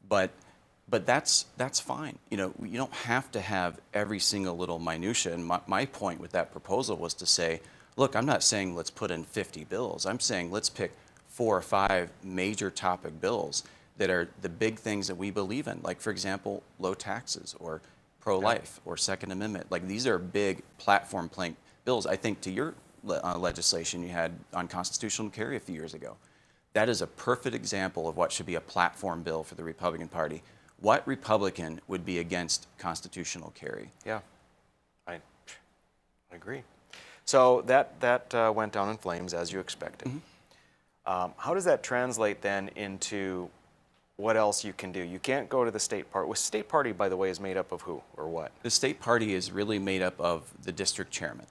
But that's fine. You don't have to have every single little minutia. And my point with that proposal was to say, look, I'm not saying let's put in 50 bills. I'm saying let's pick 4 or 5 major topic bills that are the big things that we believe in. Like, for example, low taxes or pro-life or Second Amendment. Like, these are big platform plank bills. I think to your legislation you had on constitutional carry a few years ago. That is a perfect example of what should be a platform bill for the Republican Party. What Republican would be against constitutional carry? Yeah, I agree. So that went down in flames, as you expected. How does that translate then into what else you can do? You can't go to the state party. The state party, by the way, is made up of who or what? The state party is really made up of the district chairman.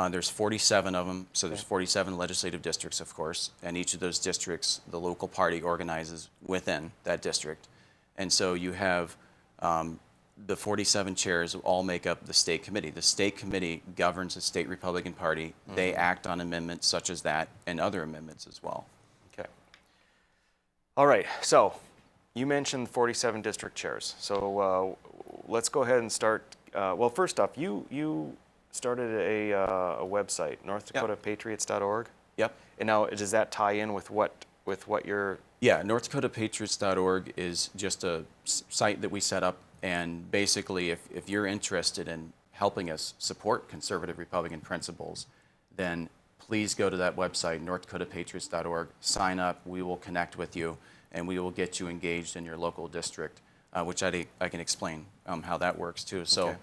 There's 47 of them, so there's 47 legislative districts, of course, and each of those districts, the local party organizes within that district. And so you have the 47 chairs all make up the state committee. The state committee governs the state Republican Party. They act on amendments such as that and other amendments as well. Okay. All right, so you mentioned 47 district chairs. So let's go ahead and start. Well, first off, you started a website, NorthDakotaPatriots.org. Yep. And now, does that tie in with what you're? Yeah, NorthDakotaPatriots.org is just a site that we set up, and basically, if you're interested in helping us support conservative Republican principles, then please go to that website, NorthDakotaPatriots.org. Sign up. We will connect with you, and we will get you engaged in your local district, which I can explain how that works too. Okay.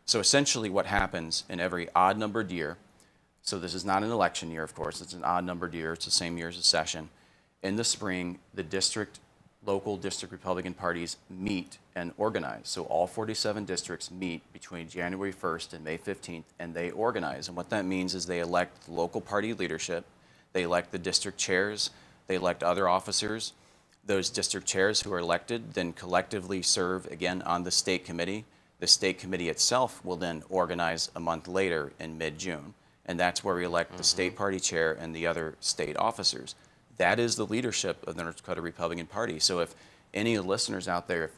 So essentially what happens in every odd-numbered year, so this is not an election year, of course, it's an odd-numbered year, it's the same year as a session. In the spring, the local district Republican parties meet and organize. So all 47 districts meet between January 1st and May 15th, and they organize. And what that means is they elect local party leadership, they elect the district chairs, they elect other officers. Those district chairs who are elected then collectively serve again on the state committee. The state committee itself will then organize a month later in mid-June, and that's where we elect the state party chair and the other state officers. That is the leadership of the North Dakota Republican Party. So if any of the listeners out there,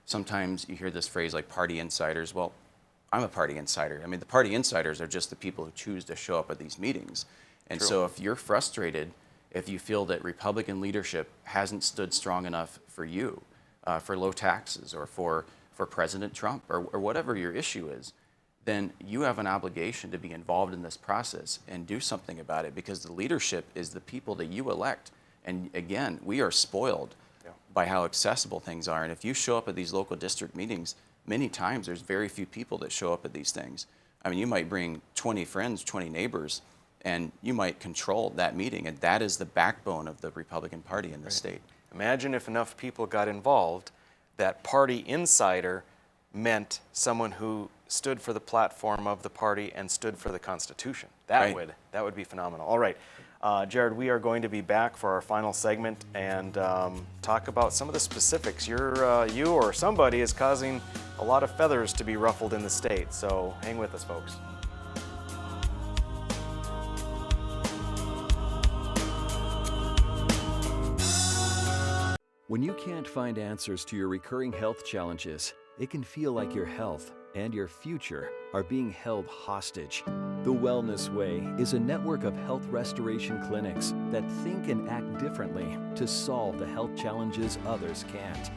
sometimes you hear this phrase like party insiders, well, I'm a party insider. I mean, the party insiders are just the people who choose to show up at these meetings. And so if you're frustrated, if you feel that Republican leadership hasn't stood strong enough for you, for low taxes or for President Trump or whatever your issue is, then you have an obligation to be involved in this process and do something about it, because the leadership is the people that you elect. And again, we are spoiled by how accessible things are. And if you show up at these local district meetings, many times there's very few people that show up at these things. I mean, you might bring 20 friends, 20 neighbors, and you might control that meeting, and that is the backbone of the Republican Party in the state. Imagine if enough people got involved that party insider meant someone who stood for the platform of the party and stood for the Constitution. That would be phenomenal. All right, Jared, we are going to be back for our final segment and talk about some of the specifics. You or somebody is causing a lot of feathers to be ruffled in the state, so hang with us, folks. When you can't find answers to your recurring health challenges, it can feel like your health and your future are being held hostage. The Wellness Way is a network of health restoration clinics that think and act differently to solve the health challenges others can't.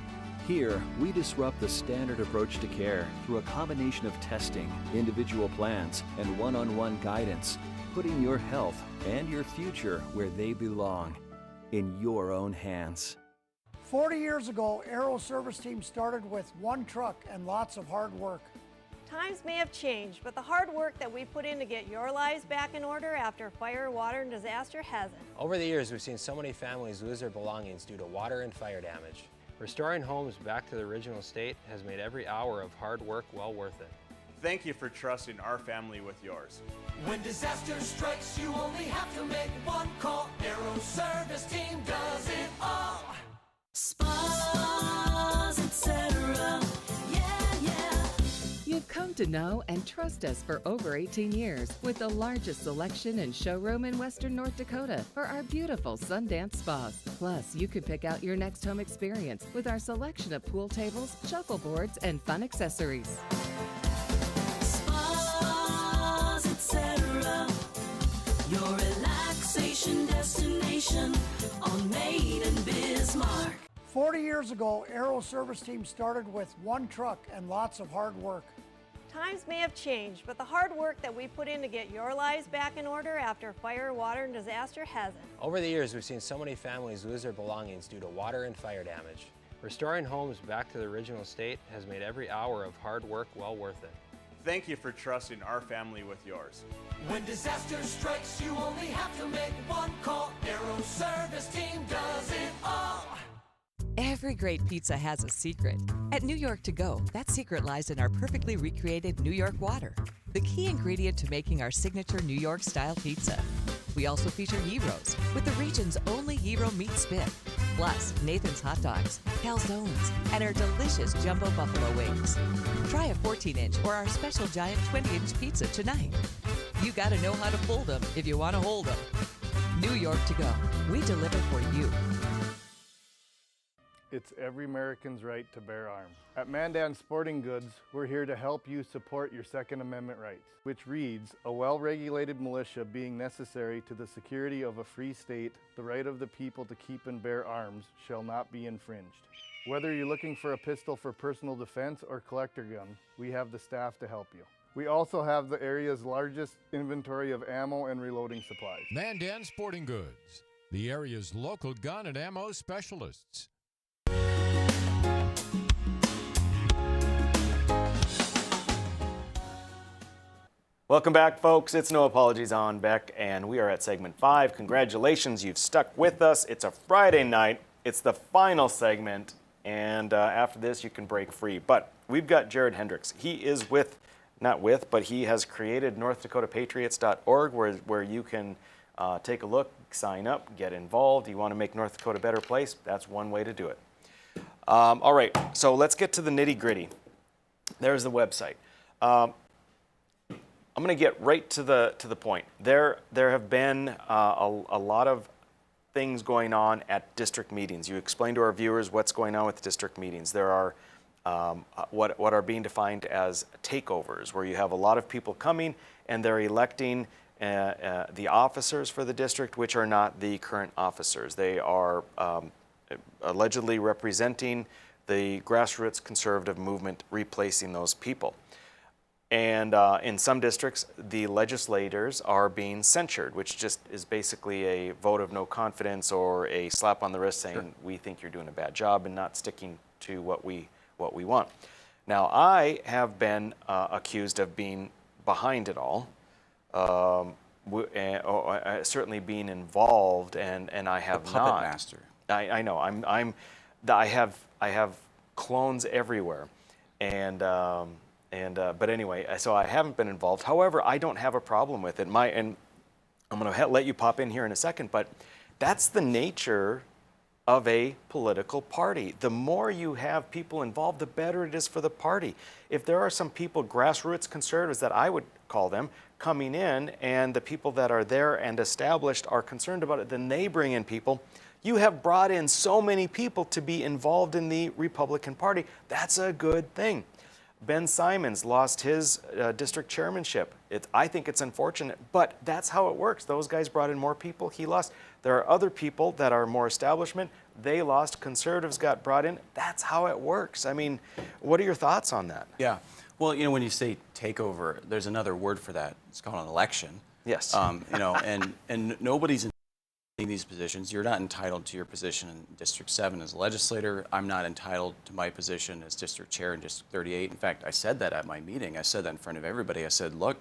Here, we disrupt the standard approach to care through a combination of testing, individual plans, and one-on-one guidance, putting your health and your future where they belong, in your own hands. 40 years ago, Aero Service Team started with one truck and lots of hard work. Times may have changed, but the hard work that we put in to get your lives back in order after fire, water, and disaster hasn't. Over the years, we've seen so many families lose their belongings due to water and fire damage. Restoring homes back to the original state has made every hour of hard work well worth it. Thank you for trusting our family with yours. When disaster strikes, you only have to make one call. Aero Service Team does it all. Spas, etc. Yeah. You've come to know and trust us for over 18 years with the largest selection and showroom in Western North Dakota for our beautiful Sundance spas. Plus, you can pick out your next home experience with our selection of pool tables, shuffleboards, and fun accessories. Spas, etc. Your relaxation destination on Main and Bismarck. 40 years ago, Aero Service Team started with one truck and lots of hard work. Times may have changed, but the hard work that we put in to get your lives back in order after fire, water, and disaster hasn't. Over the years, we've seen so many families lose their belongings due to water and fire damage. Restoring homes back to the original state has made every hour of hard work well worth it. Thank you for trusting our family with yours. When disaster strikes, you only have to make one call. Aero Service Team does it all. Every great pizza has a secret. At New York To Go, that secret lies in our perfectly recreated New York water, the key ingredient to making our signature New York style pizza. We also feature gyros with the region's only gyro meat spit, plus Nathan's hot dogs, calzones, and our delicious jumbo buffalo wings. Try a 14-inch or our special giant 20-inch pizza tonight. You gotta know how to fold them if you want to hold them. New York To Go, we deliver for you. It's every American's right to bear arms. At Mandan Sporting Goods, we're here to help you support your Second Amendment rights, which reads, a well-regulated militia being necessary to the security of a free state, the right of the people to keep and bear arms shall not be infringed. Whether you're looking for a pistol for personal defense or collector gun, we have the staff to help you. We also have the area's largest inventory of ammo and reloading supplies. Mandan Sporting Goods, the area's local gun and ammo specialists. Welcome back, folks. It's No Apologies on Beck, and we are at segment 5. Congratulations, you've stuck with us. It's a Friday night. It's the final segment, and after this, you can break free. But we've got Jared Hendrix. He is but he has created NorthDakotaPatriots.org, where you can take a look, sign up, get involved. You want to make North Dakota a better place? That's one way to do it. All right, so let's get to the nitty-gritty. There's the website. I'm going to get right to the point. There have been a lot of things going on at district meetings. You explained to our viewers what's going on with district meetings. There are what are being defined as takeovers, where you have a lot of people coming and they're electing the officers for the district, which are not the current officers. They are allegedly representing the grassroots conservative movement, replacing those people. And in some districts, the legislators are being censured, which just is basically a vote of no confidence or a slap on the wrist saying, we think you're doing a bad job and not sticking to what we want. Now, I have been accused of being behind it all, certainly being involved, and I have the not. puppet master. I know. I have clones everywhere, but anyway, so I haven't been involved. However, I don't have a problem with it. And I'm going to let you pop in here in a second, but that's the nature of a political party. The more you have people involved, the better it is for the party. If there are some people, grassroots conservatives that I would call them, coming in, and the people that are there and established are concerned about it, then they bring in people. You have brought in so many people to be involved in the Republican Party. That's a good thing. Ben Simons lost his district chairmanship. I think it's unfortunate, but that's how it works. Those guys brought in more people. He lost. There are other people that are more establishment. They lost. Conservatives got brought in. That's how it works. I mean, what are your thoughts on that? Yeah. Well, you know, when you say takeover, there's another word for that. It's called an election. Yes. You know, and nobody's in these positions. You're not entitled to your position in District 7 as a legislator. I'm not entitled to my position as District Chair in District 38. In fact, I said that at my meeting. I said that in front of everybody. I said, look,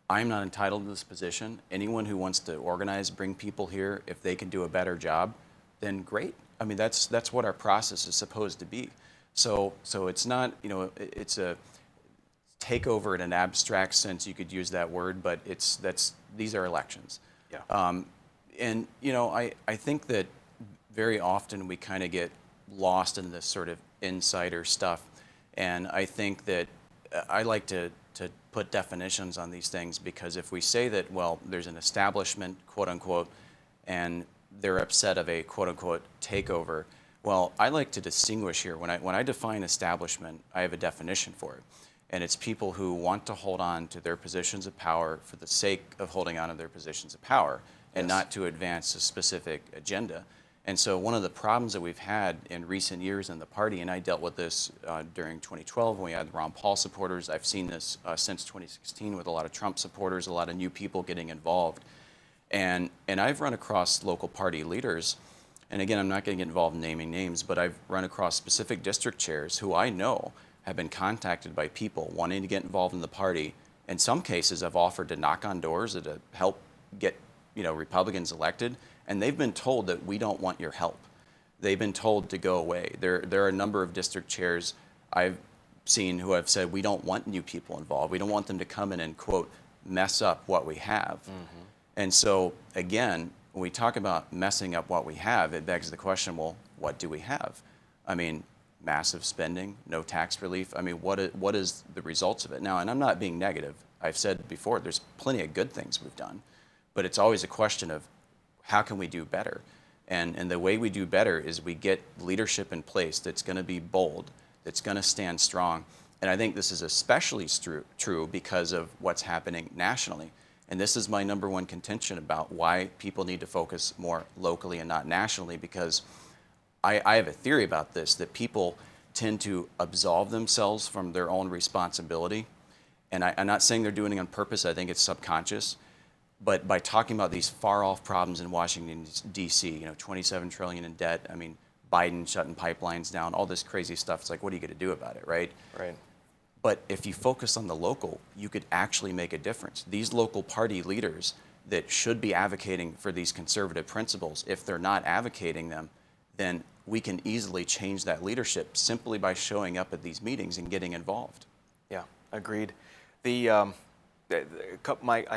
I'm not entitled to this position. Anyone who wants to organize, bring people here, if they can do a better job, then great. I mean, that's what our process is supposed to be. So it's not, you know, it's a takeover in an abstract sense. You could use that word, but these are elections. Yeah. And, you know, I think that very often we kind of get lost in this sort of insider stuff. And I think that I like to put definitions on these things, because if we say that, well, there's an establishment, quote unquote, and they're upset of a quote unquote takeover, well, I like to distinguish here. When I define establishment, I have a definition for it. And it's people who want to hold on to their positions of power for the sake of holding on to their positions of power, and not to advance a specific agenda. And so one of the problems that we've had in recent years in the party, and I dealt with this during 2012 when we had Ron Paul supporters. I've seen this since 2016 with a lot of Trump supporters, a lot of new people getting involved. And I've run across local party leaders, and again, I'm not going to get involved in naming names, but I've run across specific district chairs who I know have been contacted by people wanting to get involved in the party. In some cases, I've offered to knock on doors to help get Republicans elected, and they've been told that we don't want your help. They've been told to go away. There are a number of district chairs I've seen who have said, we don't want new people involved. We don't want them to come in and, quote, mess up what we have. Mm-hmm. And so, again, when we talk about messing up what we have, it begs the question, well, what do we have? I mean, massive spending, no tax relief. I mean, what is the results of it? Now, and I'm not being negative. I've said before, there's plenty of good things we've done. But it's always a question of how can we do better? And the way we do better is we get leadership in place that's going to be bold, that's going to stand strong. And I think this is especially true because of what's happening nationally. And this is my number one contention about why people need to focus more locally and not nationally, because I have a theory about this, that people tend to absolve themselves from their own responsibility. And I'm not saying they're doing it on purpose. I think it's subconscious. But by talking about these far-off problems in Washington, D.C., you know, $27 trillion in debt, I mean, Biden shutting pipelines down, all this crazy stuff, it's like, what are you going to do about it, right? Right. But if you focus on the local, you could actually make a difference. These local party leaders that should be advocating for these conservative principles, if they're not advocating them, then we can easily change that leadership simply by showing up at these meetings and getting involved. Yeah, agreed. I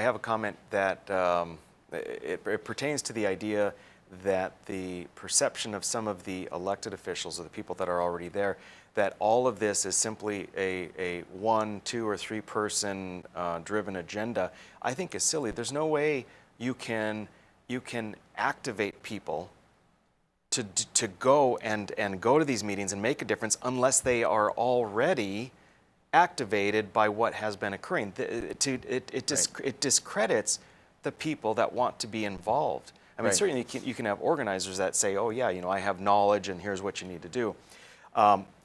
have a comment that it pertains to the idea that the perception of some of the elected officials, or the people that are already there, that all of this is simply a 1, 2, or 3 person driven agenda, I think is silly. There's no way you can activate people to go and go to these meetings and make a difference unless they are already activated by what has been occurring. It discredits the people that want to be involved. I mean, certainly you can have organizers that say, oh yeah, I have knowledge and here's what you need to do.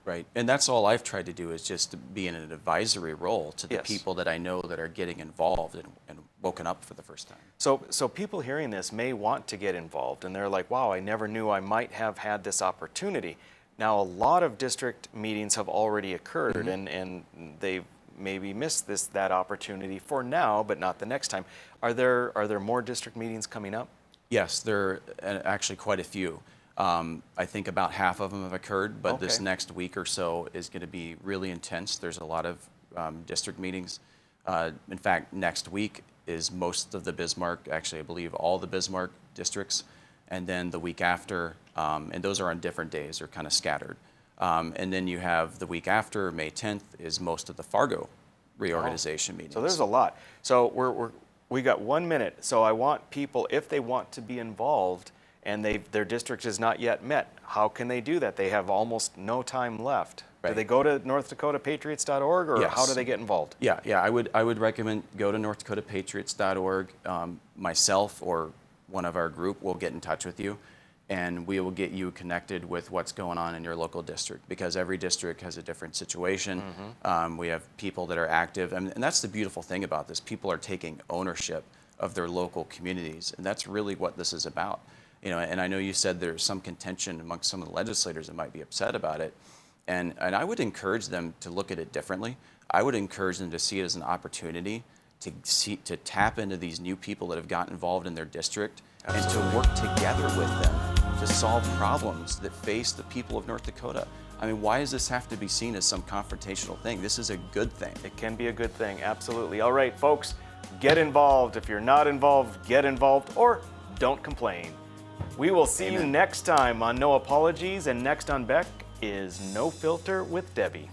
Right, and that's all I've tried to do, is just to be in an advisory role to the people that I know that are getting involved and woken up for the first time. So people hearing this may want to get involved, and they're like, wow, I never knew I might have had this opportunity. Now, a lot of district meetings have already occurred, and they've maybe missed that opportunity for now, but not the next time. Are there more district meetings coming up? Yes, there are actually quite a few. I think about half of them have occurred, but this next week or so is going to be really intense. There's a lot of district meetings. In fact, next week is most of the Bismarck, actually I believe all the Bismarck districts, and then the week after, and those are on different days, they're kind of scattered. And then you have the week after, May 10th, is most of the Fargo reorganization meetings. So there's a lot. So we got 1 minute. So I want people, if they want to be involved and their district is not yet met, how can they do that? They have almost no time left. Right. Do they go to NorthDakotaPatriots.org, or how do they get involved? Yeah, I would recommend go to NorthDakotaPatriots.org. Myself or one of our group will get in touch with you, and we will get you connected with what's going on in your local district, because every district has a different situation. We have people that are active, and that's the beautiful thing about this. People are taking ownership of their local communities, and that's really what this is about. And I know you said there's some contention amongst some of the legislators that might be upset about it, and I would encourage them to look at it differently. I would encourage them to see it as an opportunity to tap into these new people that have gotten involved in their district and to work together with them to solve problems that face the people of North Dakota. I mean, why does this have to be seen as some confrontational thing? This is a good thing. It can be a good thing, absolutely. All right, folks, get involved. If you're not involved, get involved, or don't complain. We will see you next time on No Apologies, and next on Beck is No Filter with Debbie.